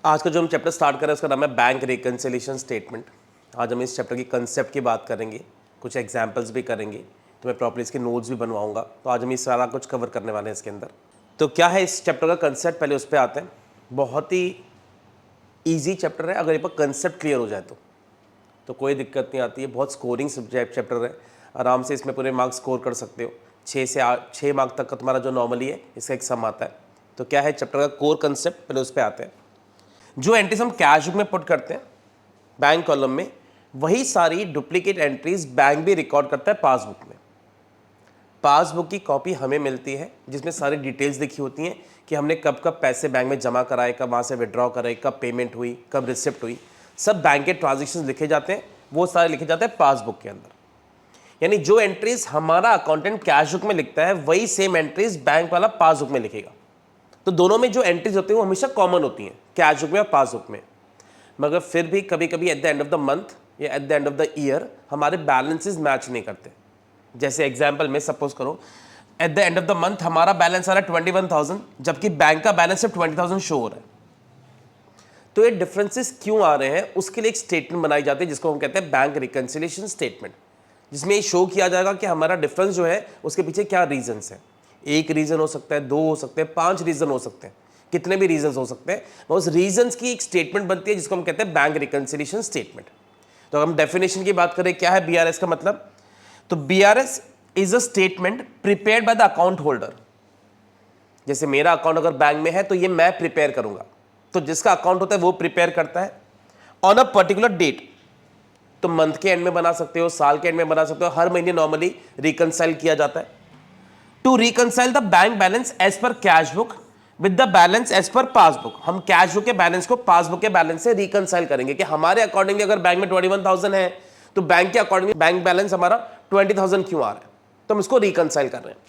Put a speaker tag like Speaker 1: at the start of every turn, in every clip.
Speaker 1: आज का जो हम चैप्टर स्टार्ट कर रहे हैं उसका नाम है बैंक रिकन्सिलिएशन स्टेटमेंट। आज हम इस चैप्टर की कंसेप्ट की बात करेंगे, कुछ एग्जांपल्स भी करेंगे, तो मैं प्रॉपर्ली इसके नोट्स भी बनवाऊंगा। तो आज हम ये सारा कुछ कवर करने वाले हैं इसके अंदर। तो क्या है इस चैप्टर का कंसेप्ट, पहले उस पर आते हैं। बहुत ही ईजी चैप्टर है, अगर ये पर कंसेप्ट क्लियर हो जाए तो कोई दिक्कत नहीं आती है। बहुत स्कोरिंग सब्जेक्ट चैप्टर है, आराम से इसमें पूरे मार्क्स स्कोर कर सकते हो। 6 मार्क्स तक का तुम्हारा जो नॉर्मली है इसका एक सम आता है। तो क्या है चैप्टर का कोर कंसेप्ट, पहले उस पर आते हैं। जो एंट्रीज हम कैश बुक में पुट करते हैं बैंक कॉलम में, वही सारी डुप्लीकेट एंट्रीज बैंक भी रिकॉर्ड करता है पासबुक में। पासबुक की कॉपी हमें मिलती है जिसमें सारी डिटेल्स लिखी होती हैं कि हमने कब कब पैसे बैंक में जमा कराए, कब वहाँ से विड्रॉ कराए, कब पेमेंट हुई, कब रिसिप्ट हुई। सब बैंक के ट्रांजेक्शन लिखे जाते हैं, वो सारे लिखे जाते हैं पासबुक के अंदर। यानी जो एंट्रीज हमारा अकाउंटेंट कैश बुक में लिखता है वही सेम एंट्रीज बैंक वाला पासबुक में लिखेगा। तो दोनों में जो एंट्रीज होती हैं वो हमेशा कॉमन होती हैं, कैश बुक में और पासबुक में। मगर फिर भी कभी कभी at the end of the month या at the end of the year हमारे बैलेंसेस मैच नहीं करते। जैसे एग्जांपल में सपोज करो, at the end of the month हमारा बैलेंस आ रहा है 21,000, जबकि बैंक का बैलेंस सिर्फ 20,000 शो हो रहा है। तो ये डिफरेंसेस क्यों आ रहे हैं उसके लिए एक स्टेटमेंट बनाई जाती है जिसको हम कहते हैं बैंक रिकन्सिलिएशन स्टेटमेंट, जिसमें ये शो किया जाएगा कि हमारा डिफरेंस जो है उसके पीछे क्या रीजंस है। एक रीज़न हो सकता है, 2 हो सकते हैं, 5 रीज़न हो सकते हैं, कितने भी रीजंस हो सकते हैं। उस रीजंस की एक स्टेटमेंट बनती है जिसको हम कहते हैं बैंक रिकन्सिलिएशन स्टेटमेंट। तो हम डेफिनेशन की बात करें, क्या है बीआरएस का मतलब, तो BRS is a statement prepared by the account holder. जैसे मेरा अकाउंट अगर बैंक में है तो ये मैं प्रिपेयर करूंगा, तो जिसका अकाउंट होता है वो प्रिपेयर करता है ऑन अ पर्टिकुलर डेट। तो मंथ के एंड में बना सकते हो, साल के एंड में बना सकते हो, हर महीने नॉर्मली रिकनसाइल किया जाता है। To reconcile the bank balance as पर cash book with the balance as per passbook. हम कैश बुक के बैलेंस को पासबुक के बैलेंस से रिकनसाइल करेंगे कि हमारे अकॉर्डिंगली अगर बैंक में 21,000 है तो बैंक के अकॉर्डिंगली बैंक बैलेंस हमारा 20,000 क्यों आ रहा है, तो हम इसको रिकनसाइल कर रहे हैं।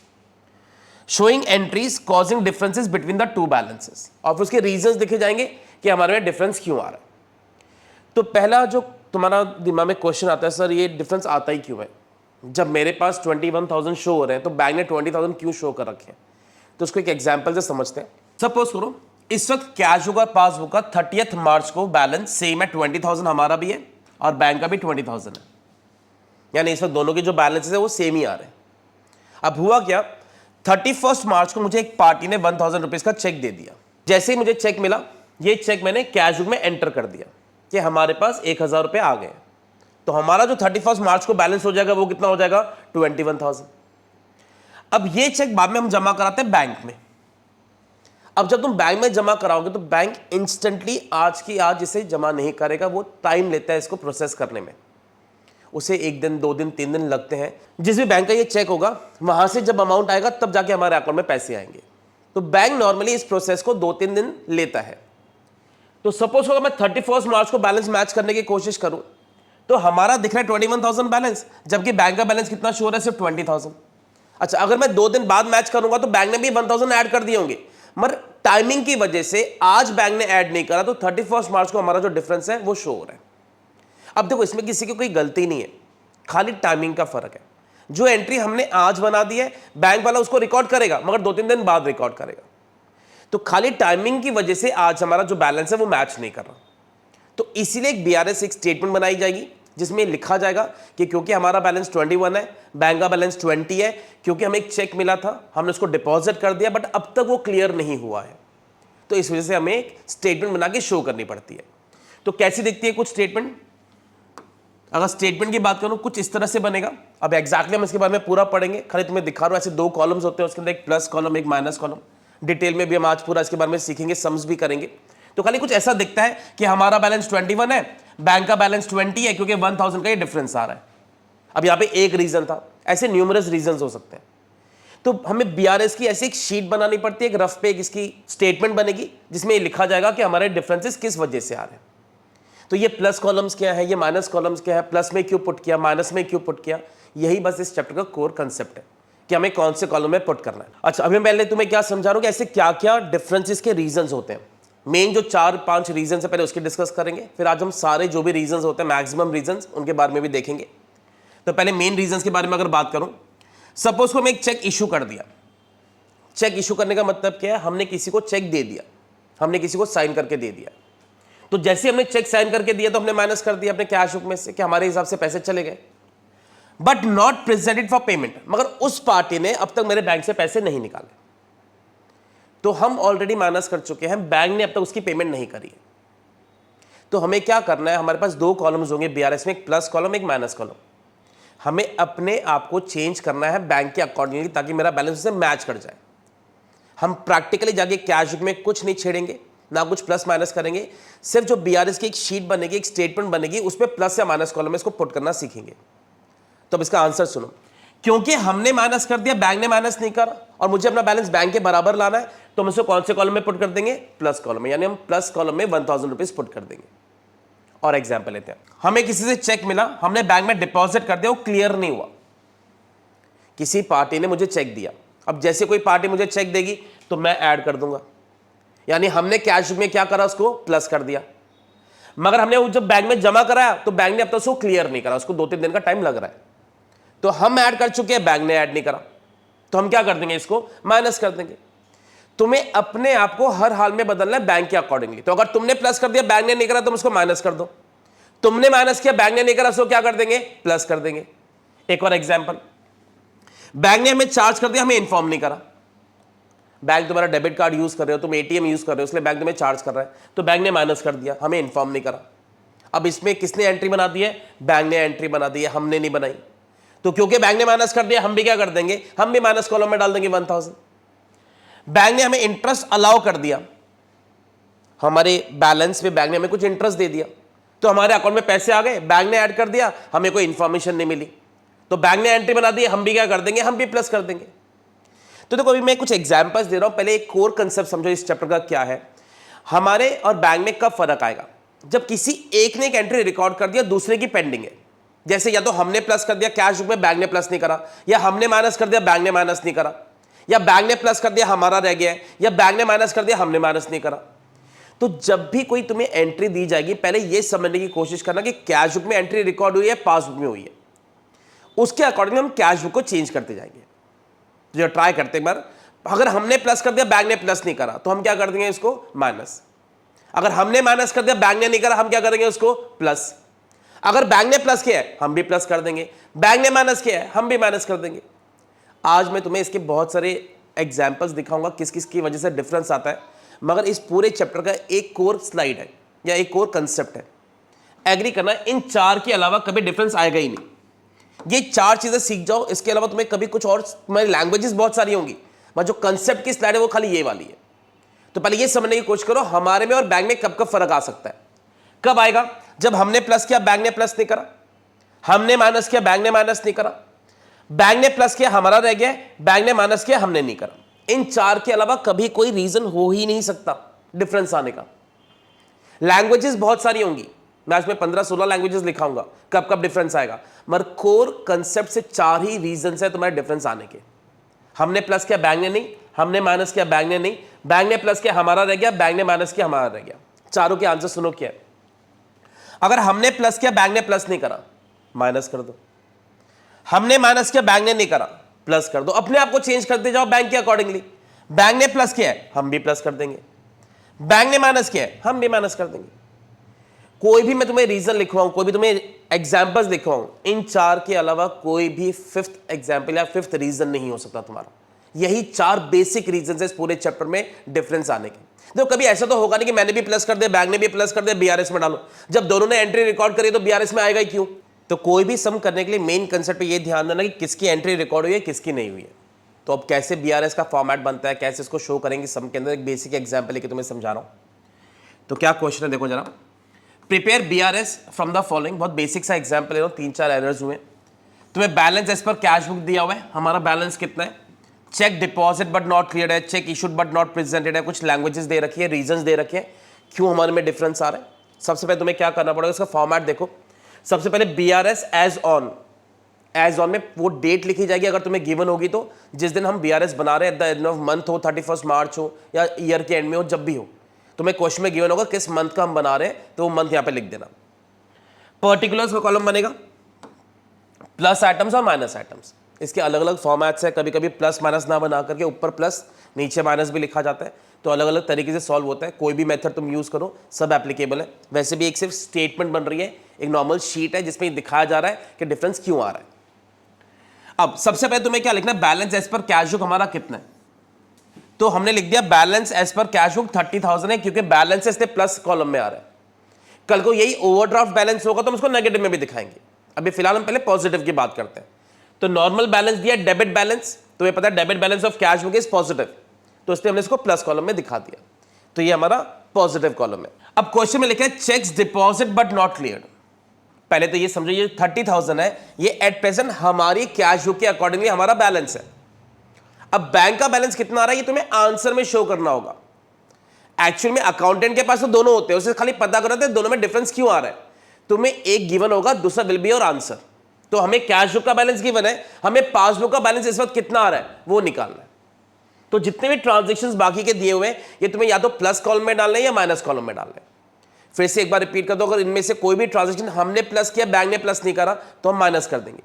Speaker 1: Showing entries causing differences between the two balances, और उसके रीजंस दिखे जाएंगे कि हमारे में डिफरेंस क्यों आ रहा है। तो पहला जो तुम्हारा दिमाग में क्वेश्चन आता है, सर ये डिफरेंस आता ही क्यों है, जब मेरे पास 21,000 शो हो रहे हैं तो बैंक ने 20,000 क्यों शो कर रखे हैं। तो उसको एक एग्जांपल से समझते हैं। सपोज करो इस वक्त कैश बुक और पासबुक का 30 मार्च को बैलेंस सेम है, 20,000 हमारा भी है और बैंक का भी 20,000 है, यानी इस वक्त दोनों के जो बैलेंसेस है वो सेम ही आ रहे हैं। अब हुआ क्या, 31 मार्च को मुझे एक पार्टी ने 1,000 रुपीज का चेक दे दिया। जैसे ही मुझे चेक मिला, ये चेक मैंने कैश बुक में एंटर कर दिया कि हमारे पास 1,000 रुपये आ गए। तो हमारा जो 31 मार्च को बैलेंस हो जाएगा वो कितना हो जाएगा, 21,000। अब ये चेक बाद में हम जमा कराते हैं बैंक में। अब जब तुम बैंक में जमा कराओगे तो बैंक इंस्टेंटली आज की आज इसे जमा नहीं करेगा, वो टाइम लेता है इसको प्रोसेस करने में। उसे 1 दिन 2 दिन 3 दिन लगते हैं। जिस भी बैंक का ये चेक होगा वहां से जब अमाउंट आएगा तब जाके हमारे अकाउंट में पैसे आएंगे। तो बैंक नॉर्मली इस प्रोसेस को 2-3 दिन लेता है। तो सपोज अगर मैं 31 मार्च को बैलेंस मैच करने की कोशिश करूं तो हमारा दिख रहा है 21,000 बैलेंस, जबकि बैंक का बैलेंस कितना शो हो रहा है, सिर्फ 20,000। अच्छा, अगर मैं 2 दिन बाद मैच करूंगा तो बैंक ने भी 1,000 ऐड कर दिए होंगे, मगर टाइमिंग की वजह से आज बैंक ने ऐड नहीं करा, तो 31 मार्च को हमारा जो डिफरेंस है वो शो हो रहा है। अब देखो इसमें किसी की कोई गलती नहीं है, खाली टाइमिंग का फर्क है। जो एंट्री हमने आज बना दी है बैंक वाला उसको रिकॉर्ड करेगा, मगर 2-3 दिन बाद रिकॉर्ड करेगा। तो खाली टाइमिंग की वजह से आज हमारा जो बैलेंस है वो मैच नहीं कर रहा। तो इसीलिए एक बीआरएस एक स्टेटमेंट बनाई जाएगी जिसमें लिखा जाएगा कि क्योंकि हमारा बैलेंस 21 है, बैंक का बैलेंस 20 है, क्योंकि हमें एक चेक मिला था, हमने उसको डिपॉजिट कर दिया, बट अब तक वो क्लियर नहीं हुआ है, तो इस वजह से हमें एक स्टेटमेंट बना के शो करनी पड़ती है। तो कैसी दिखती है कुछ स्टेटमेंट, अगर स्टेटमेंट की बात करूं कुछ इस तरह से बनेगा। अब एग्जैक्टली हम इसके बारे में पूरा पढ़ेंगे, खाली तुम्हें दिखा रहा हूं। ऐसे 2 कॉलम्स होते हैं, उसके अंदर एक प्लस कॉलम एक माइनस कॉलम। डिटेल में भी हम आज पूरा इसके बारे में सीखेंगे, सम्स भी करेंगे। तो खाली कुछ ऐसा दिखता है कि हमारा बैलेंस 21 है, बैंक का बैलेंस 20 है, क्योंकि 1,000 का ये डिफरेंस आ रहा है। अब यहाँ पे एक रीजन था, ऐसे न्यूमरस रीजंस हो सकते हैं। तो हमें बीआरएस की ऐसी एक शीट बनानी पड़ती है, एक रफ पे एक इसकी स्टेटमेंट बनेगी जिसमें ये लिखा जाएगा कि हमारे डिफरेंसेस किस वजह से आ रहे हैं। तो ये प्लस कॉलम्स क्या है, ये माइनस कॉलम्स क्या है, प्लस में क्यों पुट किया, माइनस में क्यों पुट किया, यही बस इस चैप्टर का कोर कंसेप्ट है कि हमें कौन से कॉलम में पुट करना है। अच्छा, अभी पहले तुम्हें क्या समझा रहा हूं कि ऐसे क्या क्या डिफरेंसेस के रीजंस होते हैं। मेन जो 4-5 रीजन है पहले उसकी डिस्कस करेंगे, फिर आज हम सारे जो भी रीजंस होते हैं मैक्सिमम रीजंस उनके बारे में भी देखेंगे। तो पहले मेन रीजंस के बारे में अगर बात करूं, सपोज को हमें एक चेक इशू कर दिया। चेक इशू करने का मतलब क्या है, हमने किसी को चेक दे दिया, हमने किसी को साइन करके दे दिया। तो जैसे हमने चेक साइन करके दिया तो हमने माइनस कर दिया अपने कैश बुक में से कि हमारे हिसाब से पैसे चले गए, but not presented for payment, मगर उस पार्टी ने अब तक मेरे बैंक से पैसे नहीं निकाले, तो हम ऑलरेडी माइनस कर चुके हैं, बैंक ने अब तक उसकी पेमेंट नहीं करी है। तो हमें क्या करना है, हमारे पास दो कॉलम्स होंगे बीआरएस में, एक प्लस कॉलम एक माइनस कॉलम। हमें अपने आप को चेंज करना है बैंक के अकॉर्डिंगली ताकि मेरा बैलेंस उससे मैच कर जाए। हम प्रैक्टिकली जाके कैश बुक में कुछ नहीं छेड़ेंगे, ना कुछ प्लस माइनस करेंगे, सिर्फ जो बीआरएस की एक शीट बनेगी, एक स्टेटमेंट बनेगी, उस पर प्लस या माइनस कॉलम में इसको पुट करना सीखेंगे। तो अब इसका आंसर सुनो, क्योंकि हमने माइनस कर दिया, बैंक ने माइनस नहीं करा, और मुझे अपना बैलेंस बैंक के बराबर लाना है, तो हम इसको कौन से कॉलम में पुट कर देंगे, प्लस कॉलम में, यानी हम प्लस कॉलम में 1000 रुपीज पुट कर देंगे। और एग्जाम्पल लेते हैं, हमें किसी से चेक मिला, हमने बैंक में डिपॉजिट कर दिया, वो क्लियर नहीं हुआ, किसी पार्टी ने मुझे चेक दिया। अब जैसे कोई पार्टी मुझे चेक देगी तो मैं ऐड कर दूंगा, यानी हमने कैश में क्या करा, उसको प्लस कर दिया, मगर हमने वो जब बैंक में जमा कराया तो बैंक ने अब तक उसको क्लियर नहीं करा, उसको 2-3 दिन का टाइम लग रहा है, तो हम ऐड कर चुके हैं, बैंक ने ऐड नहीं करा, तो हम क्या कर देंगे, इसको माइनस कर देंगे। तुम्हें अपने आप को हर हाल में बदलना है बैंक के अकॉर्डिंगली। तो अगर तुमने प्लस कर दिया, बैंक ने नहीं करा, तुम उसको माइनस कर दो, तुमने माइनस किया, बैंक ने नहीं करा, उसको क्या कर देंगे, प्लस कर देंगे। एक और एग्जांपल, बैंक ने हमें चार्ज कर दिया, हमें इन्फॉर्म नहीं करा, बैंक तुम्हारा डेबिट कार्ड यूज कर रहे हो, तुम एटीएम यूज कर रहे हो, इसलिए बैंक तुम्हें चार्ज कर रहा है, तो बैंक ने माइनस कर दिया, हमें इन्फॉर्म नहीं करा। अब इसमें किसने एंट्री बना दी है, बैंक ने एंट्री बना दी है, हमने नहीं बनाई। तो क्योंकि बैंक ने माइनस कर दिया, हम भी क्या कर देंगे, हम भी माइनस कॉलम में डाल देंगे 1000। बैंक ने हमें इंटरेस्ट अलाउ कर दिया, हमारे बैलेंस में बैंक ने हमें कुछ इंटरेस्ट दे दिया, तो हमारे अकाउंट में पैसे आ गए, बैंक ने ऐड कर दिया, हमें कोई इंफॉर्मेशन नहीं मिली, तो बैंक ने एंट्री बना दी, हम भी क्या कर देंगे, हम भी प्लस कर देंगे। तो देखो अभी मैं कुछ एग्जांपल्स दे रहा हूं, पहले एक कोर कंसेप्ट समझो इस चैप्टर का क्या है। हमारे और बैंक में कब फर्क आएगा, जब किसी एक ने एक एंट्री रिकॉर्ड कर दिया, दूसरे की पेंडिंग है। जैसे या तो हमने प्लस कर दिया कैश बुक में, बैंक ने प्लस नहीं करा, या हमने माइनस कर दिया, बैंक ने माइनस नहीं करा, या बैंक ने प्लस कर दिया, हमारा रह गया है, या बैंक ने माइनस कर दिया, हमने माइनस नहीं करा। तो जब भी कोई तुम्हें एंट्री दी जाएगी, पहले यह समझने की कोशिश करना कि कैश बुक में एंट्री रिकॉर्ड हुई है, पासबुक में हुई है, उसके अकॉर्डिंग हम कैश बुक को चेंज करते जाएंगे। जो ट्राई करते एक बार, अगर हमने प्लस कर दिया, बैंक ने प्लस नहीं करा, तो हम क्या कर देंगे, इसको माइनस। अगर हमने माइनस कर दिया, बैंक ने नहीं करा, हम क्या करेंगे, उसको प्लस। अगर बैंक ने प्लस किया है, हम भी प्लस कर देंगे, बैंक ने माइनस किया है, हम भी माइनस कर देंगे। आज मैं तुम्हें इसके बहुत सारे एग्जाम्पल्स दिखाऊंगा किस किस की वजह से डिफरेंस आता है, मगर इस पूरे चैप्टर का एक कोर स्लाइड है या एक कोर कंसेप्ट है, एग्री करना, इन चार के अलावा कभी डिफरेंस आएगा ही नहीं। ये चार चीजें सीख जाओ, इसके अलावा तुम्हें कभी कुछ और, तुम्हारी लैंग्वेजेस बहुत सारी होंगी, मगर जो कंसेप्ट की स्लाइड है वो खाली ये वाली है। तो पहले ये समझने की कोशिश करो हमारे में और बैंक में कब कब फर्क आ सकता है। कब आएगा, जब हमने प्लस किया, बैंक ने प्लस नहीं करा, हमने माइनस किया, बैंक ने माइनस नहीं करा, बैंक ने प्लस किया, हमारा रह गया, बैंक ने माइनस किया, हमने नहीं करा। इन चार के अलावा कभी कोई रीजन हो ही नहीं सकता डिफरेंस आने का। लैंग्वेजेस बहुत सारी होंगी, मैं आज में 15-16 लैंग्वेजेस लिखाऊंगा कब कब डिफरेंस आएगा, मगर कोर कंसेप्ट से चार ही रीजन है तुम्हारे डिफरेंस आने के। हमने प्लस किया, बैंक ने नहीं, हमने माइनस किया, बैंक ने नहीं, बैंक ने प्लस किया, हमारा रह गया, बैंक ने माइनस किया, हमारा रह गया। चारों के आंसर सुनो क्या है। अगर हमने प्लस किया, बैंक ने प्लस नहीं करा, माइनस कर दो। हमने माइनस किया, बैंक ने नहीं करा, प्लस कर दो। अपने आप को चेंज करते जाओ बैंक के अकॉर्डिंगली। बैंक ने प्लस किया है, हम भी प्लस कर देंगे, बैंक ने माइनस किया है, हम भी माइनस कर देंगे। कोई भी मैं तुम्हें रीजन लिखवाऊं, कोई भी तुम्हें एग्जांपल्स लिखवाऊं, इन चार के अलावा कोई भी फिफ्थ एग्जांपल या फिफ्थ रीजन नहीं हो सकता तुम्हारा। यही चार बेसिक रीजन है इस पूरे चैप्टर में डिफरेंस आने के। देखो कभी ऐसा तो होगा नहीं कि मैंने भी प्लस कर दिया, बैंक ने भी प्लस कर दिया, बीआरएस में डालो। जब दोनों ने एंट्री रिकॉर्ड करी तो बीआरएस में आएगा ही क्यों। तो कोई भी सम करने के लिए मेन कंसेप्ट पे ये ध्यान देना कि किसकी एंट्री रिकॉर्ड हुई है, किसकी नहीं हुई है। तो अब कैसे बीआरएस का फॉर्मेट बनता है, कैसे इसको शो करेंगे सम के अंदर, एक बेसिक एग्जाम्पल लेके तुम्हें समझा रहा हूँ। तो क्या क्वेश्चन है देखो जरा, prepare BRS from the following. बहुत बेसिक सा एग्जाम्पल ले रहा हूँ, 3-4 एरर्स हुए। तुम्हें बैलेंस एज पर कैश बुक दिया हुआ है, हमारा बैलेंस कितना है, cheque deposit but not clear है, cheque issued but not presented है, कुछ लैंग्वेजेस दे रखी है, रीजंस दे रखे हैं क्यों हमारे में डिफरेंस आ रहा है। सबसे पहले तुम्हें क्या करना पड़ेगा, इसका फॉर्मेट देखो। सबसे पहले BRS as on, as on में वो डेट लिखी जाएगी अगर तुम्हें गिवन होगी तो, जिस दिन हम बीआरएस बना रहे हैं, eight the end of month हो, 31 मार्च हो या ईयर के एंड में हो, जब भी हो तुम्हें क्वेश्चन में गिवन होगा किस मंथ का हम बना रहे हैं, तो वो मंथ यहां पे लिख देना। पर्टिकुलर्स का कॉलम बनेगा, प्लस आइटम्स और माइनस आइटम्स। इसके अलग अलग फॉर्मेट्स है, कभी कभी प्लस माइनस ना बना करके ऊपर प्लस नीचे माइनस भी लिखा जाता है, तो अलग अलग तरीके से सॉल्व होता है। कोई भी मेथड तुम यूज़ करो सब एप्लीकेबल है। वैसे भी एक सिर्फ स्टेटमेंट बन रही है, एक नॉर्मल शीट है जिसमें दिखाया जा रहा है कि डिफरेंस क्यों आ रहा है। अब सबसे पहले तुम्हें क्या लिखना है, बैलेंस एज पर कैश बुक हमारा कितना है, तो हमने लिख दिया बैलेंस एज पर कैश बुक 30,000 है, क्योंकि बैलेंस इसलिए प्लस कॉलम में आ रहा है। कल को यही ओवरड्राफ्ट बैलेंस होगा तो हम उसको नेगेटिव में भी दिखाएंगे। अभी फिलहाल हम पहले पॉजिटिव की बात करते हैं। तो नॉर्मल बैलेंस दिया डेबिट बैलेंस, तो ये पता है debit balance of cash book is positive, तो इसलिए हमने इसको प्लस कॉलम में दिखा दिया, तो ये हमारा पॉजिटिव कॉलम है। अब क्वेश्चन में लिखा है cheques deposit but not cleared. पहले तो ये समझो ये 30,000 है, ये एट प्रेजेंट हमारी कैश बुक के अकॉर्डिंगली हमारा बैलेंस है। अब बैंक का बैलेंस कितना आ रहा है ये तुम्हें आंसर में शो करना होगा। एक्चुअल में अकाउंटेंट के पास तो दोनों होते हैं, उसे खाली पता करना है दोनों में डिफरेंस क्यों आ रहा है। तुम्हें एक गिवन होगा, दूसरा विल बी और आंसर। तो हमें कैश बुक का बैलेंस गिवन है, हमें पासबुक का बैलेंस इस वक्त कितना आ रहा है वो निकालना है। तो जितने भी ट्रांजेक्शन्स बाकी के दिए हुए हैं ये तुम्हें या तो प्लस कॉलम में डालना है या माइनस कॉलम में डालना है। फिर से एक बार रिपीट कर दो, अगर इनमें से कोई भी ट्रांजेक्शन हमने प्लस किया बैंक ने प्लस नहीं करा तो हम माइनस कर देंगे,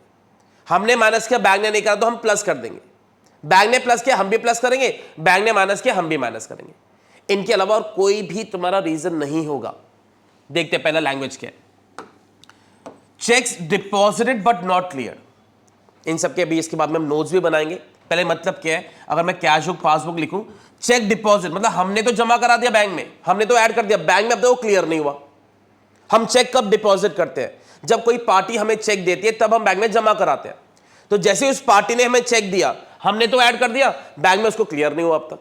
Speaker 1: हमने माइनस किया बैंक ने नहीं करा तो हम प्लस कर देंगे, बैंक ने प्लस किया हम भी प्लस करेंगे, बैंक ने माइनस किया हम भी माइनस करेंगे। इनके अलावा और कोई भी तुम्हारा रीजन नहीं होगा। देखते हैं पहला लैंग्वेज क्या है, cheques deposited but not clear. इन सब के अभी इसके बाद में हम नोट्स भी बनाएंगे। पहले मतलब क्या है, अगर मैं कैश बुक पासबुक लिखूं, चेक डिपॉजिट मतलब हमने तो जमा करा दिया बैंक में, हमने तो ऐड कर दिया बैंक में, अब तो वो क्लियर नहीं हुआ। हम चेक कब डिपॉजिट करते हैं, जब कोई पार्टी हमें चेक देती है तब हम बैंक में जमा कराते हैं। तो जैसे उस पार्टी ने हमें चेक दिया, हमने तो ऐड कर दिया, बैंक में उसको क्लियर नहीं हुआ अब तक,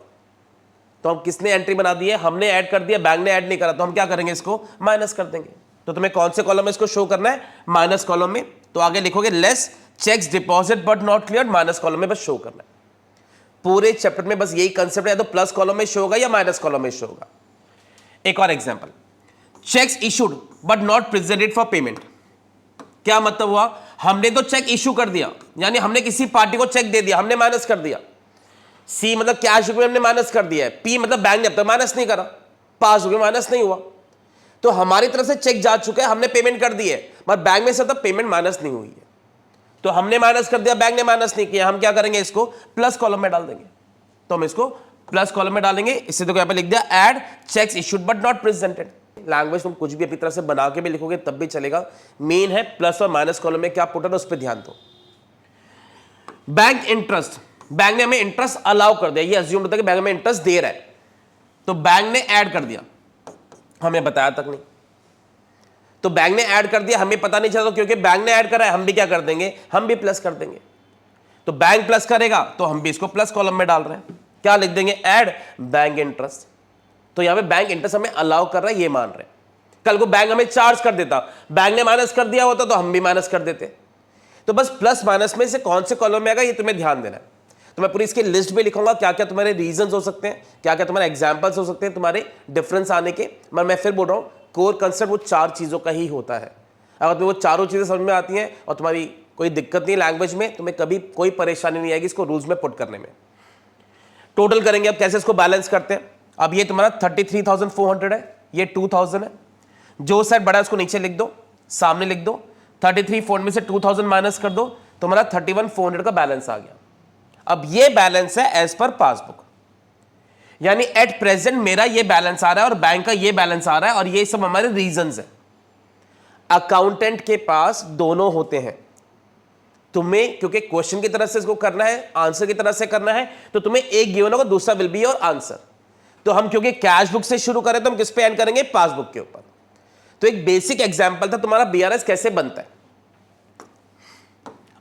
Speaker 1: तो हम किसने एंट्री बना दी है, हमने ऐड कर दिया, बैंक ने ऐड नहीं करा, तो हम क्या करेंगे इसको माइनस कर देंगे। तो तुम्हें कौन से कॉलम में इसको शो करना है, माइनस कॉलम में। तो आगे लिखोगे less cheques deposit but not clear, minus column में बस शो करना है। पूरे चैप्टर में बस यही कंसेप्ट है, तो प्लस कॉलम में शो होगा या माइनस कॉलम में शो होगा। एक और example, cheques issued but not presented for payment. क्या मतलब हुआ, हमने तो चेक इशू कर दिया, यानी हमने किसी पार्टी को चेक दे दिया, हमने माइनस कर दिया। सी मतलब कैश बुक में हमने माइनस कर दिया है, पी मतलब बैंक ने अब तक माइनस नहीं करा, पासबुक में माइनस नहीं हुआ। तो हमारी तरफ से चेक जा चुका है, हमने पेमेंट कर दी है, मगर बैंक में से तब पेमेंट माइनस नहीं हुई है। तो हमने माइनस कर दिया, बैंक ने माइनस नहीं किया, हम क्या करेंगे इसको प्लस कॉलम में डाल देंगे। तो हम इसको प्लस कॉलम में डालेंगे। इससे तो यहाँ पे लिख दिया add cheques issued but not presented. Language तुम कुछ भी अपनी तरफ से बना के भी लिखोगे तब भी चलेगा, मेन है प्लस और माइनस कॉलम में क्या पुट है उस पर ध्यान दो। बैंक इंटरेस्ट, बैंक ने हमें इंटरेस्ट अलाउ कर दिया, ये अज्यूम होता है कि बैंक हमें इंटरेस्ट दे रहा है, तो बैंक ने ऐड कर दिया, हमें बताया तक नहीं। तो बैंक ने ऐड कर दिया, हमें पता नहीं चला, क्योंकि बैंक ने ऐड करा है, हम भी क्या कर देंगे, हम भी प्लस कर देंगे। तो बैंक प्लस करेगा तो हम भी इसको प्लस कॉलम में डाल रहे हैं, क्या लिख देंगे ऐड बैंक इंटरेस्ट। तो यहां पे बैंक इंटरेस्ट हमें अलाउ कर रहा है ये मान रहे हैं। कल को बैंक हमें चार्ज कर देता, बैंक ने माइनस कर दिया होता तो हम भी माइनस कर देते। तो बस प्लस माइनस में से कौन से कॉलम में आएगा ये तुम्हें ध्यान देना है। तो मैं पूरी इसकी लिस्ट भी लिखूंगा, क्या क्या तुम्हारे रीजंस हो सकते हैं, क्या क्या तुम्हारे एग्जांपल्स हो सकते हैं तुम्हारे डिफरेंस आने के। मगर मैं फिर बोल रहा हूं कोर कंसेप्ट वो चार चीजों का ही होता है। अगर तुम्हें वो चारों चीजें समझ में आती हैं और तुम्हारी कोई दिक्कत नहीं लैंग्वेज में, तुम्हें कभी कोई परेशानी नहीं आएगी इसको रूल्स में पुट करने में। टोटल करेंगे अब कैसे इसको बैलेंस करते हैं। अब ये तुम्हारा 33,400 है, ये 2,000 है, जो साइड बड़ा है उसको नीचे लिख दो, सामने लिख दो, 33,400 में से 2,000 माइनस कर दो, तुम्हारा 31,400 का बैलेंस आ गया। अब ये बैलेंस है एज पर पासबुक, यानी एट प्रेजेंट मेरा ये बैलेंस आ रहा है और बैंक का ये बैलेंस आ रहा है, और ये सब हमारे रीजंस है। अकाउंटेंट के पास दोनों होते हैं। तुम्हें क्योंकि क्वेश्चन की तरह से इसको करना है, आंसर की तरह से करना है, तो तुम्हें एक गिवन होगा, दूसरा विल बी और आंसर। तो हम क्योंकि कैश बुक से शुरू करें तो हम किस पे एंड करेंगे, पासबुक के ऊपर। तो एक बेसिक एग्जांपल था तुम्हारा बीआरएस कैसे बनता है।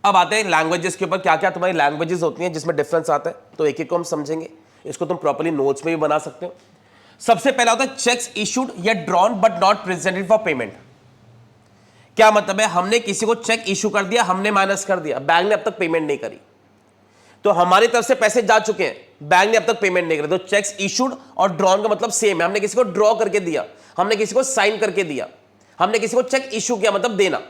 Speaker 1: अब आते हैं लैंग्वेजेस के ऊपर, क्या क्या तुम्हारी लैंग्वेजेस होती हैं जिसमें डिफरेंस आता है, तो एक एक को हम समझेंगे। इसको तुम प्रॉपर्ली नोट्स में भी बना सकते हो। सबसे पहला होता है चेक्स इशूड या drawn but not presented for payment. क्या मतलब है, हमने किसी को चेक इशू कर दिया, हमने माइनस कर दिया, बैंक ने अब तक पेमेंट नहीं करी, तो हमारी तरफ से पैसे जा चुके हैं, बैंक ने अब तक पेमेंट नहीं करी। तो चेक्स इशूड और ड्रॉन का मतलब सेम है, हमने किसी को ड्रॉ करके दिया, हमने किसी को साइन करके दिया, हमने किसी को चेक इशू किया मतलब देना।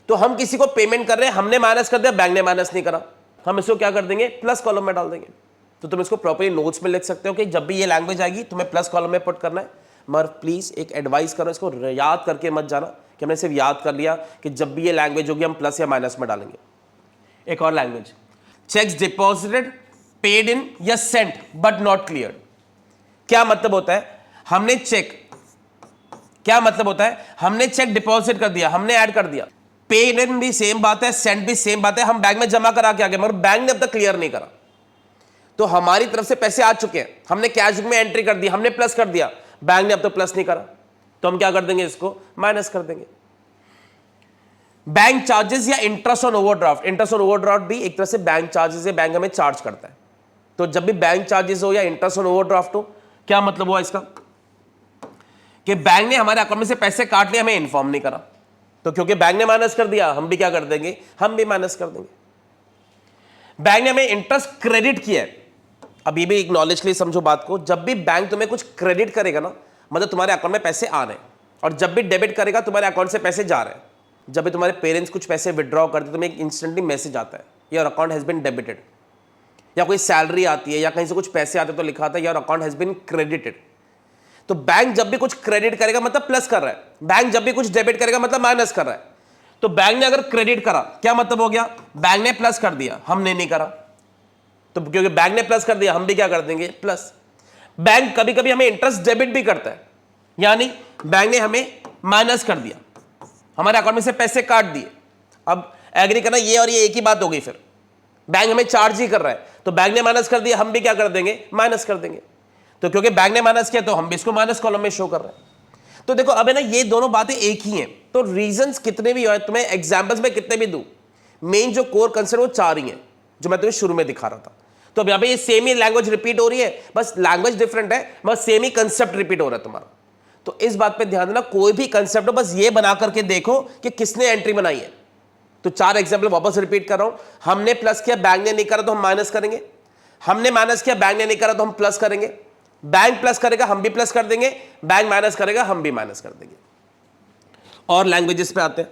Speaker 1: तो हम किसी को पेमेंट कर रहे हैं, हमने माइनस कर दिया, बैंक ने माइनस नहीं करा, हम इसको क्या कर देंगे, प्लस कॉलम में डाल देंगे। तो तुम इसको प्रॉपर्ली नोट्स में लिख सकते हो कि जब भी ये लैंग्वेज आएगी तुम्हें प्लस कॉलम में पुट करना है। मगर प्लीज एक एडवाइस करो, इसको याद करके मत जाना कि हमने सिर्फ याद कर लिया कि जब भी ये लैंग्वेज होगी हम प्लस या माइनस में डालेंगे। एक और language checks deposited, paid in या सेंट बट नॉट क्लियर्ड। क्या मतलब होता है? हमने चेक डिपॉजिट कर दिया, हमने ऐड कर दिया, पेड इन भी सेम बात है, सेंट भी सेम बात है, हम बैंक में जमा करा के आ गए, मगर बैंक ने अब तक क्लियर नहीं करा। तो हमारी तरफ से पैसे आ चुके हैं, हमने कैश बुक में एंट्री कर दी, हमने प्लस कर दिया, बैंक ने अब तक प्लस नहीं करा, तो हम क्या कर देंगे? इसको माइनस कर देंगे। बैंक चार्जेस या interest on overdraft, interest on overdraft भी एक तरह से बैंक चार्जेस है, बैंक हमें चार्ज करता है। तो जब भी बैंक चार्जेस हो या इंटरेस्ट ऑन ओवरड्राफ्ट हो, क्या मतलब हुआ इसका? कि बैंक ने हमारे अकाउंट में से पैसे काट लिए, हमें इन्फॉर्म नहीं करा, तो क्योंकि बैंक ने माइनस कर दिया, हम भी क्या कर देंगे? हम भी माइनस कर देंगे। बैंक ने हमें इंटरेस्ट क्रेडिट किया है। अब ये भी एक नॉलेज के लिए समझो बात को, जब भी बैंक तुम्हें कुछ क्रेडिट करेगा ना, मतलब तुम्हारे अकाउंट में पैसे आ रहे हैं, और जब भी डेबिट करेगा तुम्हारे अकाउंट से पैसे जा रहे हैं। जब भी तुम्हारे पेरेंट्स कुछ पैसे विड्रॉ करते हैं, तुम्हें एक इंस्टेंटली मैसेज आता है, your account has been debited, या कोई सैलरी आती है या कहीं से कुछ पैसे आते हैं तो लिखा आता है your account has been credited. तो बैंक जब भी कुछ क्रेडिट करेगा मतलब प्लस कर रहा है, बैंक जब भी कुछ डेबिट करेगा मतलब माइनस कर रहा है। तो बैंक ने अगर क्रेडिट करा, क्या मतलब हो गया? बैंक ने प्लस कर दिया, हमने नहीं करा, तो क्योंकि बैंक ने प्लस कर दिया, हम भी क्या कर देंगे? प्लस। बैंक कभी कभी हमें इंटरेस्ट डेबिट भी करता है, यानी बैंक ने हमें माइनस कर दिया, हमारे अकाउंट में से पैसे काट दिए। अब एग्री करना, ये और ये एक ही बात हो गई। फिर बैंक हमें चार्ज ही कर रहा है, तो बैंक ने माइनस कर दिया, हम भी क्या कर देंगे? माइनस कर देंगे। तो क्योंकि बैंक ने माइनस किया तो हम भी इसको माइनस कॉलम में शो कर रहे हैं। तो देखो अब है ना, ये दोनों बातें एक ही हैं। तो रीजंस कितने भी हो, तुम्हें एग्जांपल्स में कितने भी दूं, मेन जो कोर कंसेप्ट वो चार ही हैं, जो मैं तुम्हें शुरू में दिखा रहा था। तो अब यहाँ पे ये सेम ही लैंग्वेज रिपीट हो रही है, बस लैंग्वेज डिफरेंट है, बस सेम ही कंसेप्ट रिपीट हो रहा है तुम्हारा। तो इस बात पे ध्यान देना, कोई भी कंसेप्ट हो बस ये बना करके देखो कि किसने एंट्री बनाई है। तो चार एग्जाम्पल वापस रिपीट कर रहा हूं। हमने प्लस किया, बैंक ने नहीं करा तो हम माइनस करेंगे। हमने माइनस किया, बैंक ने नहीं करा तो हम प्लस करेंगे। बैंक प्लस करेगा, हम भी प्लस कर देंगे। बैंक माइनस करेगा, हम भी माइनस कर देंगे। और लैंग्वेजेस पे आते हैं।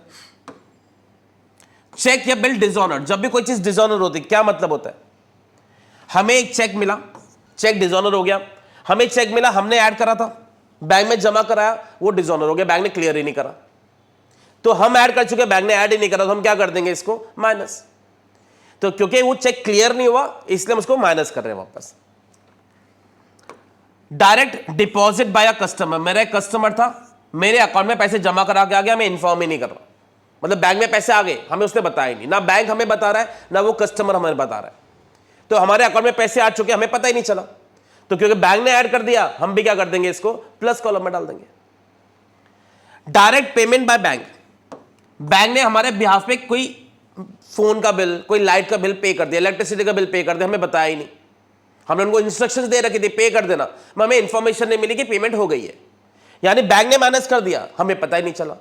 Speaker 1: चेक या बिल डिसऑनर, जब भी कोई चीज डिसऑनर होती है क्या मतलब होता है? हमें एक चेक मिला, चेक डिसऑनर हो गया। हमें चेक मिला, हमने ऐड करा था, बैंक में जमा कराया, वो डिसऑनर हो गया, बैंक ने क्लियर ही नहीं करा। तो हम ऐड कर चुके, बैंक ने ऐड ही नहीं करा, तो हम क्या कर देंगे? इसको माइनस। तो क्योंकि वो चेक क्लियर नहीं हुआ इसलिए हम उसको माइनस कर रहे हैं वापस। Direct deposit by a customer, मेरा एक कस्टमर था, मेरे अकाउंट में पैसे जमा करा के आ गया, मैं इन्फॉर्म ही नहीं कर रहा, मतलब बैंक में पैसे आ गए, हमें उसने बताया ही नहीं, ना बैंक हमें बता रहा है ना वो कस्टमर हमें बता रहा है। तो हमारे अकाउंट में पैसे आ चुके, हमें पता ही नहीं चला। तो क्योंकि बैंक ने ऐड कर दिया, हम भी क्या कर देंगे? इसको प्लस कॉलम में डाल देंगे। Direct payment by bank, bank ने हमारे बिहाफ पे कोई फोन का बिल, कोई लाइट का बिल पे कर दिया, इलेक्ट्रिसिटी का बिल पे कर दिया, हमें बताया ही नहीं। हमने उनको इंस्ट्रक्शंस दे रखी थी पे कर देना, हमें इंफॉर्मेशन नहीं मिली कि पेमेंट हो गई है, यानी बैंक ने माइनस कर दिया, हमें पता ही नहीं चला।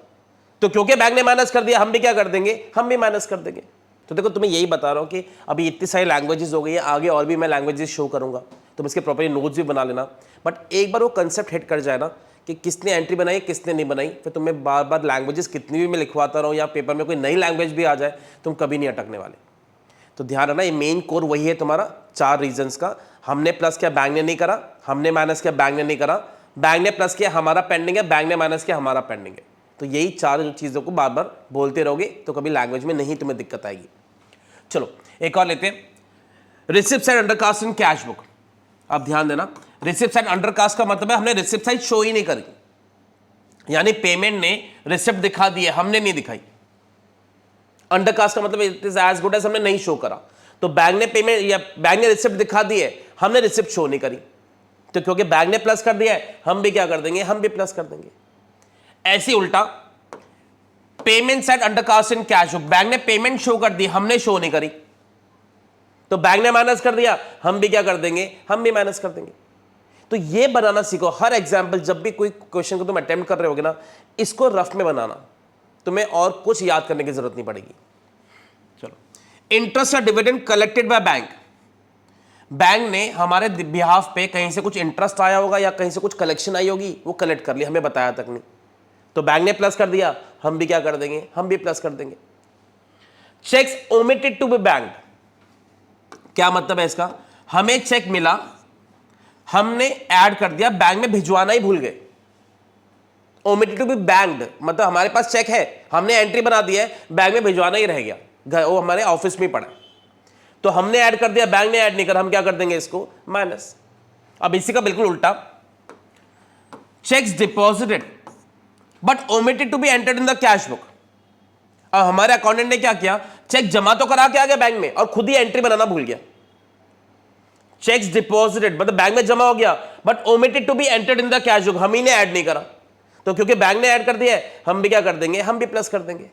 Speaker 1: तो क्योंकि बैंक ने माइनस कर दिया, हम भी क्या कर देंगे? हम भी माइनस कर देंगे। तो देखो तुम्हें यही बता रहा हूं कि अभी इतनी सारी लैंग्वेजेस हो गई है, आगे और भी मैं लैंग्वेजेस शो करूंगा, तुम इसके प्रॉपर्ली नोट्स भी बना लेना। बट एक बार वो कंसेप्ट हिट कर जाए ना कि किसने एंट्री बनाई किसने नहीं बनाई, फिर तुम्हें बार बार लैंग्वेजेस कितनी भी मैं लिखवाता रहूँ या पेपर में कोई नई लैंग्वेज भी आ जाए, तुम कभी नहीं अटकने वाले। तो ध्यान रखना, ये मेन कोर वही है तुम्हारा, चार रीजंस का। हमने प्लस किया, बैंक ने नहीं करा, हमने माइनस किया, बैंक ने नहीं करा, बैंक ने प्लस किया, हमारा पेंडिंग है, बैंक ने माइनस किया, हमारा पेंडिंग है। तो यही चार चीज़ों को बार बार बोलते रहोगे तो कभी लैंग्वेज में नहीं तुम्हें दिक्कत आएगी। चलो एक और लेते हैं, receipt side undercast in cash book. अब ध्यान देना, रिसिप्ट साइड अंडरकास्ट का मतलब है हमने रिसिप्ट साइड शो ही नहीं करी, यानी पेमेंट ने रिसिप्ट दिखा दी है, हमने नहीं दिखाई। अंडरकास्ट का मतलब it is as good as हमने नहीं शो करा। तो बैंक ने पेमेंट या बैंक ने रिसिप्ट दिखा दी है, हमने रिसिप्ट शो नहीं करी, तो क्योंकि बैंक ने प्लस कर दिया है, हम भी क्या कर देंगे? हम भी प्लस कर देंगे। ऐसे उल्टा, payment side undercast in cash book, bank ने पेमेंट शो कर दी, हमने शो नहीं करी, तो बैंक ने माइनस कर दिया, हम भी क्या कर देंगे? हम भी माइनस कर देंगे। तो ये बनाना सीखो। हर एग्जाम्पल जब भी कोई क्वेश्चन को तुम अटेम्प्ट कर रहे होगे ना, इसको रफ में बनाना, तुम्हें और कुछ याद करने की जरूरत नहीं पड़ेगी। चलो, इंटरेस्ट या dividend collected by bank, bank ने हमारे बिहाफ पे कहीं से कुछ इंटरेस्ट आया होगा या कहीं से कुछ कलेक्शन आई होगी, वो कलेक्ट कर लिया, हमें बताया तक नहीं, तो बैंक ने प्लस कर दिया, हम भी क्या कर देंगे? हम भी प्लस कर देंगे। Cheques omitted to be banked, क्या मतलब है इसका? हमें चेक मिला, हमने ऐड कर दिया, बैंक में भिजवाना ही भूल गए। ओमिटेड टू बी बैंक्ड मतलब हमारे पास चेक है, हमने एंट्री बना दी है, बैंक में भिजवाना ही रह गया, वो हमारे ऑफिस में पड़ा है। तो हमने ऐड कर दिया, बैंक ने ऐड नहीं करा, हम क्या कर देंगे इसको माइनस। अब इसी का बिल्कुल उल्टा, cheques deposited but omitted to be entered in the cash book. अब हमारे अकाउंटेंट ने क्या किया, चेक जमा तो करा के आ गया बैंक में और खुद ही एंट्री बनाना भूल गया। चेक्स डिपॉजिटेड मतलब बैंक में जमा हो गया but omitted to be entered in the cash book, हम ही ने ऐड नहीं करा। तो क्योंकि बैंक ने ऐड कर दिया है, हम भी क्या कर देंगे, हम भी प्लस कर देंगे।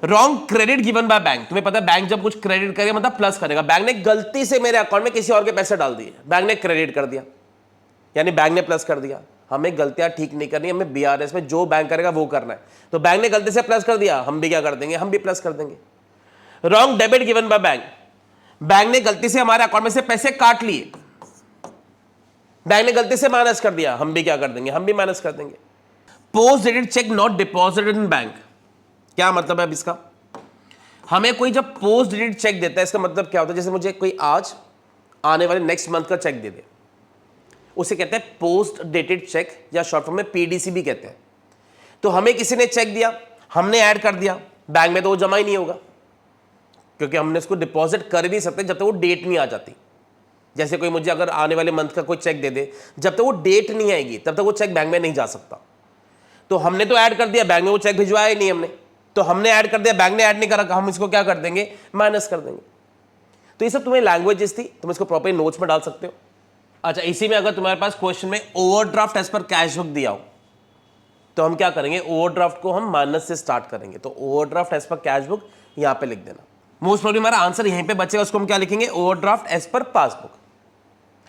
Speaker 1: Wrong credit given by bank, तुम्हें पता है बैंक जब कुछ क्रेडिट करेगा मतलब प्लस करेगा। बैंक ने गलती से मेरे अकाउंट में किसी और के पैसे डाल दिए, बैंक ने क्रेडिट कर दिया, यानी बैंक ने प्लस कर दिया। हमें गलतियां ठीक नहीं करनी, हमें बीआरएस में जो बैंक करेगा वो करना है। तो बैंक ने गलती से प्लस कर दिया, हम भी क्या कर देंगे, हम भी प्लस कर देंगे। Wrong debit given by bank, bank ने गलती से हमारे अकाउंट में से पैसे काट लिए, बैंक ने गलती से माइनस कर दिया, हम भी क्या कर देंगे, हम भी माइनस कर देंगे। Post dated cheque not deposited in bank, क्या मतलब है अब इसका, हमें कोई जब पोस्ट डेटेड चेक देता है इसका मतलब क्या होता है, जैसे मुझे कोई आज आने वाले नेक्स्ट मंथ का चेक दे दे, उसे कहते हैं पोस्ट डेटेड चेक या शॉर्ट फॉर्म में पीडीसी भी कहते हैं। तो हमें किसी ने चेक दिया, हमने ऐड कर दिया, बैंक में तो वो जमा ही नहीं होगा क्योंकि हमने उसको डिपॉजिट कर ही नहीं सकते जब तक वो डेट नहीं आ जाती। जैसे कोई मुझे अगर आने वाले मंथ का कोई चेक दे दे, जब तक वो डेट नहीं आएगी तब तक वो चेक बैंक में नहीं जा सकता। तो हमने तो ऐड कर दिया, बैंक में वो चेक भिजवाया ही नहीं हमने, तो हमने ऐड कर दिया, बैंक ने ऐड नहीं करा, हम इसको क्या कर देंगे, माइनस कर देंगे। तो ये सब तुम्हें लैंग्वेजेस थी, तुम इसको प्रॉपर नोट्स में डाल सकते हो। अच्छा, इसी में अगर तुम्हारे पास क्वेश्चन में ओवरड्राफ्ट एज पर कैश बुक दिया हो तो हम क्या करेंगे, ओवरड्राफ्ट को हम माइनस से स्टार्ट करेंगे। तो ओवरड्राफ्ट एज पर कैश बुक यहां पे लिख देना। मोस्ट प्रॉब्लम हमारा आंसर यहीं पे बचेगा, उसको हम क्या लिखेंगे, ओवरड्राफ्ट एज पर पासबुक।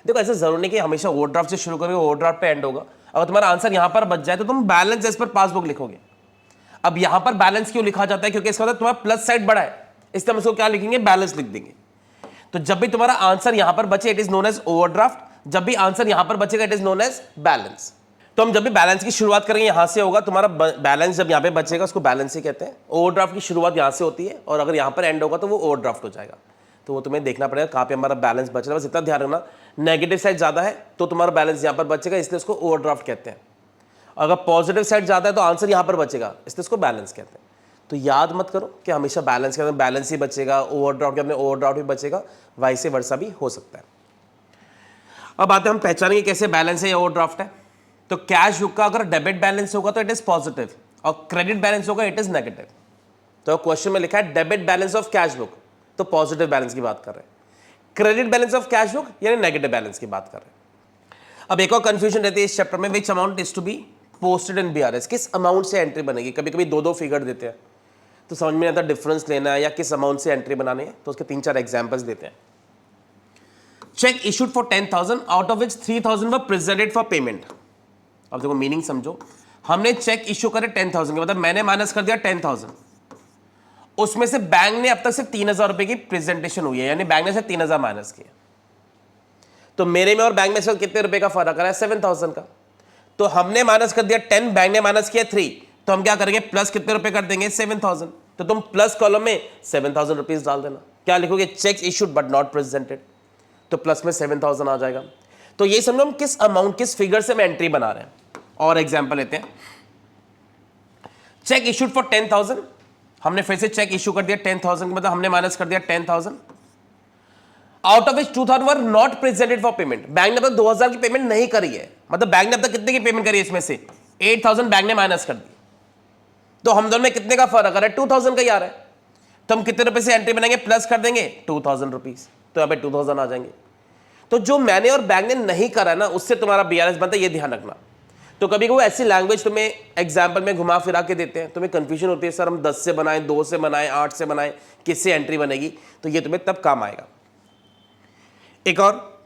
Speaker 1: देखो ऐसा जरूरी नहीं कि हमेशा ओवरड्राफ्ट से शुरू करोगे ओवरड्राफ्ट पे एंड होगा। अगर तुम्हारा आंसर यहां पर बच जाए तो तुम बैलेंस एज पर पासबुक लिखोगे। अब यहां पर बैलेंस क्यों लिखा जाता है, क्योंकि इसका मतलब तुम्हारा प्लस साइड बड़ा है, इसलिए हम इसको क्या लिखेंगे, बैलेंस लिख देंगे। तो जब भी तुम्हारा आंसर यहां पर बचे it is known as overdraft, जब भी आंसर यहां पर बचेगा it is known as balance. तो हम जब भी बैलेंस की शुरुआत करेंगे यहां से होगा, तुम्हारा बैलेंस जब यहां पे बचेगा उसको बैलेंस ही कहते हैं। ओवरड्राफ्ट की शुरुआत यहां से होती है और अगर यहां पर एंड होगा तो वो ओवरड्राफ्ट हो जाएगा। तो वो तुम्हें देखना पड़ेगा कहां पे हमारा बैलेंस बच रहा है। बस इतना ध्यान रखना, नेगेटिव साइड ज्यादा है तो तुम्हारा बैलेंस यहां पर बचेगा, इसलिए उसको ओवरड्राफ्ट कहते हैं। अगर पॉजिटिव साइड ज्यादा है तो आंसर यहां पर बचेगा, इसलिए उसको बैलेंस कहते हैं। तो याद मत करो कि हमेशा बैलेंस के अंदर बैलेंस ही बचेगा, ओवरड्राफ्ट के अंदर ओवरड्राफ्ट भी बचेगा, वाइस वर्सा भी हो सकता है। अब आते हैं हम पहचानेंगे कैसे बैलेंस है या ओवरड्राफ्ट है। तो कैश बुक का अगर डेबिट बैलेंस होगा तो इट इज पॉजिटिव और क्रेडिट बैलेंस होगा इट इज नेगेटिव। तो क्वेश्चन में लिखा है debit balance of cash book, तो पॉजिटिव बैलेंस की बात कर रहे हैं। Credit balance of cash book यानी नेगेटिव बैलेंस की बात कर रहे हैं। अब एक और कंफ्यूजन रहती है इस चैप्टर में, which amount is to be posted in BRS, किस अमाउंट से एंट्री बनेगी। कभी कभी दो फिगर देते हैं तो समझ में आता है डिफरेंस लेना है या किस अमाउंट से एंट्री बनानी है। तो उसके 3-4 एग्जांपल्स देते हैं। Check issued for 10,000 out of which 3,000 were presented for payment. अब देखो मीनिंग समझो, हमने चेक इशू करे 10,000 के, मतलब मैंने माइनस कर दिया 10,000, उसमें से बैंक ने अब तक सिर्फ 3,000 रुपए की प्रेजेंटेशन हुई है, यानी बैंक ने सिर्फ 3,000 माइनस किया। तो मेरे में और बैंक में से कितने रुपए का फर्क आ रहा है, 7,000 का। तो हमने माइनस कर दिया 10, बैंक ने माइनस किया 3, तो हम क्या करेंगे, प्लस कितने रुपए कर देंगे, 7,000। तो तुम प्लस कॉलम में 7,000 रुपीज डाल देना। क्या लिखोगे, check issued but not presented, तो प्लस में 7,000 आ जाएगा। तो ये समझो हम किस अमाउंट, किस फिगर से हम एंट्री बना रहे हैं। और एग्जांपल लेते हैं, चेक इशूड फॉर 10,000, हमने फिर से चेक इशू कर दिया 10,000, मतलब हमने माइनस कर दिया 10,000, out of which 2,000 were not presented for payment. Bank ने अब तक 2,000 की पेमेंट नहीं करी है, मतलब बैंक ने अब तक कितने की पेमेंट करी है, इसमें से 8,000 बैंक ने माइनस कर दी। तो हम दोनों में कितने का फर्क आ रहा है, 2,000 का ही आ रहा है। तो हम कितने रुपए से एंट्री बनाएंगे, प्लस कर देंगे 2,000 रुपीज, तो यहाँ पे 2,000 आ जाएंगे। तो जो मैंने और बैंक ने नहीं करा ना उससे तुम्हारा बीआरएस बनता है, ये ध्यान रखना। तो कभी कभी ऐसी लैंग्वेज तुम्हें एग्जाम्पल में घुमा फिरा के देते हैं, तुम्हें कंफ्यूजन होती है, सर हम 10 से बनाएं, 2 से बनाएं, 8 से बनाएं, किससे एंट्री बनेगी। तो ये तुम्हें तब काम आएगा। एक और,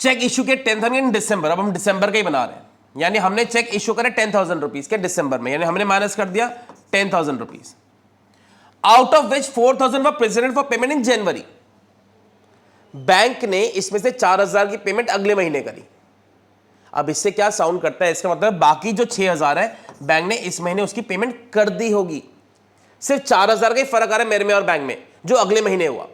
Speaker 1: चेक इशू के 10,000 इन दिसंबर, अब हम दिसंबर का ही बना रहे हैं, यानी हमने चेक इशू करे 10,000 रुपीज के दिसंबर में, यानी हमने माइनस कर दिया 10,000 rupees, out of which 4,000 were presented for payment in January. Bank ने इसमें से 4,000 की पेमेंट अगले महीने करी। अब इससे क्या साउंड करता है, इसका मतलब बाकी जो 6,000 है बैंक ने इस महीने उसकी पेमेंट कर दी होगी। सिर्फ 4,000 का ही फर्क आ रहा है मेरे में और बैंक में, जो अगले महीने हुआ।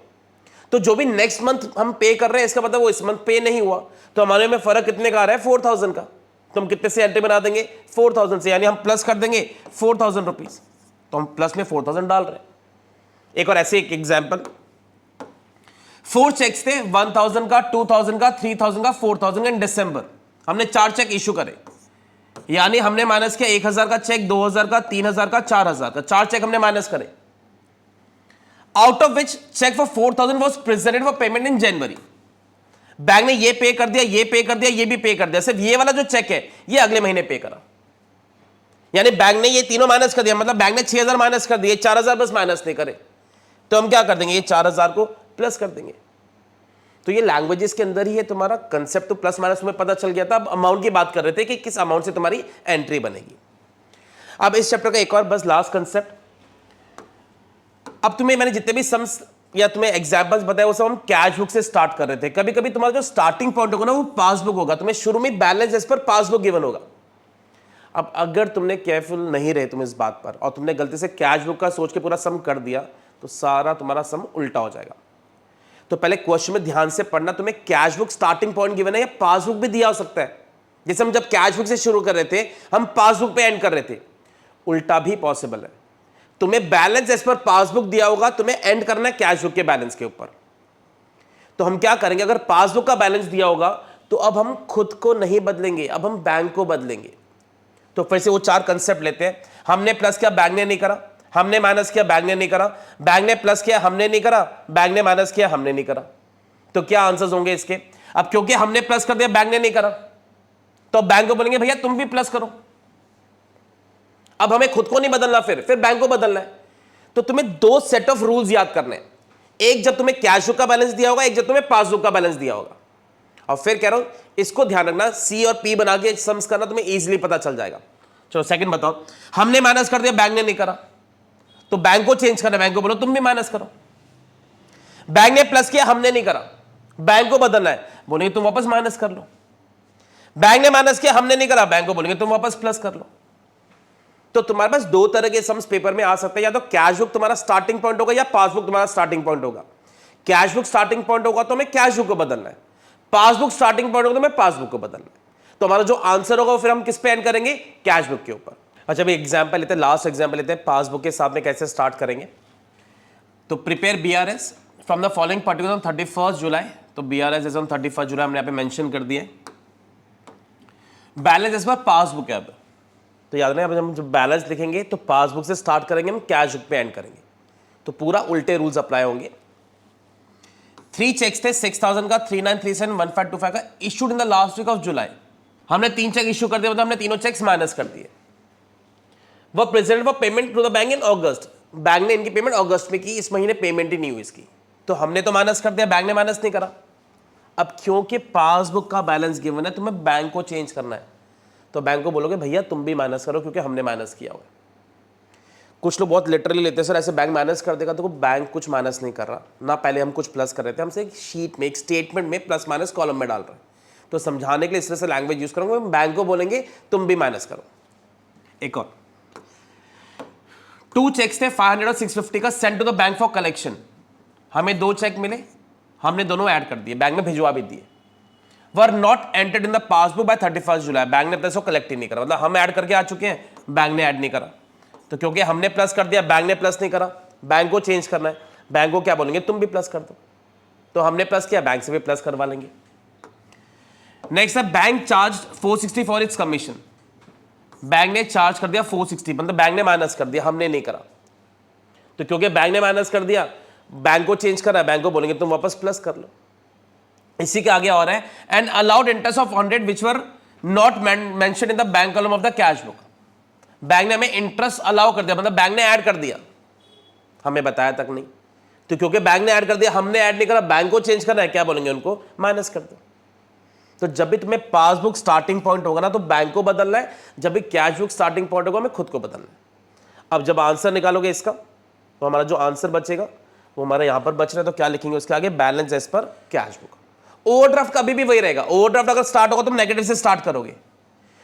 Speaker 1: तो जो भी नेक्स्ट मंथ हम पे कर रहे हैं इसका मतलब वो इस मंथ पे नहीं हुआ, तो हमारे में फर्क कितने का आ रहा है, 4,000 का। तो हम कितने से एंट्री बना देंगे, 4,000 से, यानी हम प्लस कर देंगे 4,000 रुपीज। तो हम प्लस में 4,000 डाल रहे हैं। एक और ऐसे एक एग्जांपल, 4 चेक्स थे, 1000 का, 2000 का, 3000 का, 4000 का इन दिसंबर। हमने 4 चेक इशू करे, यानी हमने माइनस किया 1000 का चेक, 2000 का, 3000 का, 4000 का, 4 चेक हमने माइनस करे। Out of which cheque for 4000 was presented for payment in January. Bank ने ये पे कर दिया, ये पे कर दिया, ये भी पे कर दिया, सिर्फ ये वाला जो चेक है ये अगले महीने पे करा। यानी बैंक ने ये तीनों माइनस कर दिया, मतलब बैंक ने 6000 माइनस कर दिए, 4000 बस माइनस नहीं करे, तो हम क्या कर देंगे, ये 4000 को प्लस कर देंगे। तो ये लैंग्वेजेस के अंदर ही है तुम्हारा कंसेप्ट। तो प्लस माइनस में पता चल गया था। अब अमाउंट की बात कर रहे थे कि किस अमाउंट से तुम्हारी एंट्री बनेगी। अब इस चैप्टर का एक और बस लास्ट कंसेप्ट। अब तुम्हें मैंने जितने भी सम्स या तुम्हें एग्जांपल्स बताए वो सब हम कैश बुक से स्टार्ट कर रहे थे। कभी कभी तुम्हारा जो स्टार्टिंग पॉइंट होगा ना वो पासबुक होगा, तुम्हें शुरू में balance as per passbook given होगा। अब अगर तुमने केयरफुल नहीं रहे तुम इस बात पर और तुमने गलती से कैश बुक का सोच के पूरा सम कर दिया तो सारा तुम्हारा सम उल्टा हो जाएगा। तो पहले क्वेश्चन में ध्यान से पढ़ना, तुम्हें cash book starting point given है या पासबुक भी दिया हो सकता है। जैसे हम जब कैश बुक से शुरू कर रहे थे हम पासबुक पे एंड कर रहे थे, उल्टा भी पॉसिबल है। तुम्हें बैलेंस एज पर पासबुक दिया होगा, तुम्हें एंड करना है कैश बुक के बैलेंस के ऊपर। तो हम क्या करेंगे, अगर पासबुक का बैलेंस दिया होगा तो अब हम खुद को नहीं बदलेंगे, अब हम बैंक को बदलेंगे। तो फिर से वो 4 कंसेप्ट लेते हैं। हमने प्लस किया, बैंक ने नहीं करा। हमने माइनस किया, बैंक ने नहीं करा। बैंक ने प्लस किया, हमने नहीं करा। बैंक ने माइनस किया, हमने नहीं करा। तो क्या आंसर्स होंगे इसके? अब क्योंकि हमने प्लस कर दिया, बैंक ने नहीं करा, तो बैंक को बोलेंगे भैया तुम भी प्लस करो। अब हमें खुद को नहीं बदलना, फिर बैंक को बदलना है। तो तुम्हें 2 सेट ऑफ रूल्स याद करने हैं, एक जब तुम्हें कैश बुक का बैलेंस दिया होगा, एक जब तुम्हें पासबुक का बैलेंस दिया होगा। और फिर कह रहा हूं इसको ध्यान रखना, सी और पी बना के सम्स करना, तुम्हें इजीली पता चल जाएगा। चलो सेकंड बताओ, हमने माइनस कर दिया, बैंक ने नहीं करा, तो बैंक को चेंज करना, बैंक को बोलो तुम भी माइनस करो। बैंक ने प्लस किया, हमने नहीं करा, बैंक को बदलना है, बोलेंगे तुम वापस माइनस कर लो। बैंक ने माइनस किया, हमने नहीं करा, बैंक को बोलेंगे तुम वापस प्लस कर लो। तो तुम्हारे पास 2 तरह के सम्स पेपर में आ सकते हैं, या तो कैश बुक तुम्हारा स्टार्टिंग पॉइंट होगा या पासबुक तुम्हारा स्टार्टिंग पॉइंट होगा। कैश बुक स्टार्टिंग पॉइंट होगा तो हमें कैश बुक को बदलना है, पासबुक स्टार्टिंग पॉइंट होगा तो हमें पासबुक को बदलना है। तो हमारा जो आंसर होगा वो फिर हम किस पे एंड करेंगे, कैश बुक के ऊपर। अच्छा भाई एग्जांपल लेते हैं, लास्ट एग्जांपल लेते हैं, पासबुक के साथ में कैसे स्टार्ट करेंगे। तो prepare BRS from the following particular 31 जुलाई। तो बीआरएस इज ऑन 31 जुलाई हमने यहाँ पे मेंशन कर दिए। बैलेंस इस पर पासबुक है। अब तो याद रखना, हम जब बैलेंस लिखेंगे तो पासबुक से स्टार्ट करेंगे, हम कैश बुक पे एंड करेंगे, तो पूरा उल्टे रूल्स अप्लाई होंगे। 3 चेक्स थे, 6000 का, 3937, 1525 का, issued in the last week of July. हमने 3 चेक इशू कर दिया, मतलब हमने तीनों चेक्स माइनस कर दिए। वो presented for payment to the bank in August. Bank ने इनकी पेमेंट अगस्त में की, इस महीने पेमेंट ही नहीं हुई इसकी, तो हमने तो माइनस कर दिया, बैंक ने माइनस नहीं करा। अब क्योंकि पासबुक का बैलेंस गिवन है, तुम्हें बैंक को चेंज करना है, तो बैंक को बोलोगे भैया तुम भी माइनस करो क्योंकि हमने माइनस किया हुआ है। कुछ लोग बहुत लिटरली लेते हैं, सर ऐसे बैंक माइनस कर देगा, तो बैंक कुछ माइनस नहीं कर रहा ना, पहले हम कुछ प्लस कर रहे थे, हमसे एक शीट में एक स्टेटमेंट में प्लस माइनस कॉलम में डाल रहे हैं। तो समझाने के लिए इस तरह से लैंग्वेज यूज करूंगा, बैंक को बोलेंगे तुम भी माइनस करो। एक और 2 चेक्स थे, 500 और 650 का, send to the bank for collection. हमें 2 चेक मिले, हमने दोनों ऐड कर दिए, बैंक में भिजवा भी दिए। Were not entered in the passbook by 31 July. बैंक ने पैसों कलेक्ट ही नहीं करा, मतलब हम ऐड करके आ चुके हैं, बैंक ने ऐड नहीं करा। तो क्योंकि हमने प्लस कर दिया, बैंक ने प्लस नहीं करा, बैंक को चेंज करना है, बैंक को क्या बोलेंगे तुम भी प्लस कर दो। तो हमने प्लस किया, बैंक से भी प्लस करवा लेंगे। नेक्स्ट है bank charge 460 for its commission. Bank ने चार्ज कर दिया 460, मतलब बैंक ने माइनस कर दिया, हमने नहीं करा। तो क्योंकि बैंक ने माइनस कर दिया, बैंक को चेंज कर रहा है, बैंक को बोलेंगे तुम वापस प्लस कर लो। इसी के आगे और है, and allowed interest of 100 which were not mention in the bank column of the cash book. Bank ने हमें इंटरेस्ट अलाउ कर दिया, मतलब बैंक ने ऐड कर दिया, हमें बताया तक नहीं। तो क्योंकि बैंक ने ऐड कर दिया, हमने ऐड नहीं करा, बैंक को चेंज करना है, क्या बोलेंगे उनको माइनस कर दो। तो जब भी तुम्हें पासबुक स्टार्टिंग पॉइंट होगा ना तो बैंक को बदलना है, जब भी कैश बुक स्टार्टिंग पॉइंट होगा हमें खुद को बदलना है। अब जब आंसर निकालोगे इसका, तो हमारा जो आंसर बचेगा वो हमारा यहां पर बच रहा है, तो क्या लिखेंगे उसके आगे, बैलेंस एज पर कैश बुक। ओवरड्राफ्ट कभी भी वही रहेगा, ओवरड्राफ्ट अगर स्टार्ट होगा तुम नेगेटिव से स्टार्ट करोगे,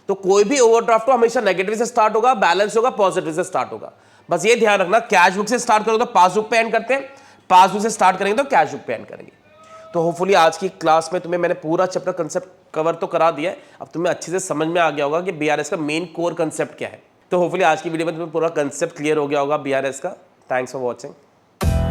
Speaker 1: तो कोई भी ओवरड्राफ्ट हो हमेशा नेगेटिव से स्टार्ट होगा, बैलेंस होगा पॉजिटिव से स्टार्ट होगा। बस ये ध्यान रखना, कैश बुक से स्टार्ट करोगे तो पासबुक पे एंड करते हैं, पासबुक से स्टार्ट करेंगे तो कैश बुक पे एंड करेंगे। तो होपफुली आज की क्लास में तुम्हें मैंने पूरा चैप्टर कंसेप्ट कवर तो करा दिया है, अब तुम्हें अच्छे से समझ में आ गया होगा कि बीआरएस का मेन कोर कंसेप्ट क्या है। तो होपफुली आज की वीडियो में तुम्हें पूरा कंसेप्ट क्लियर हो गया होगा बीआरएस का। Thanks for watching. हैं।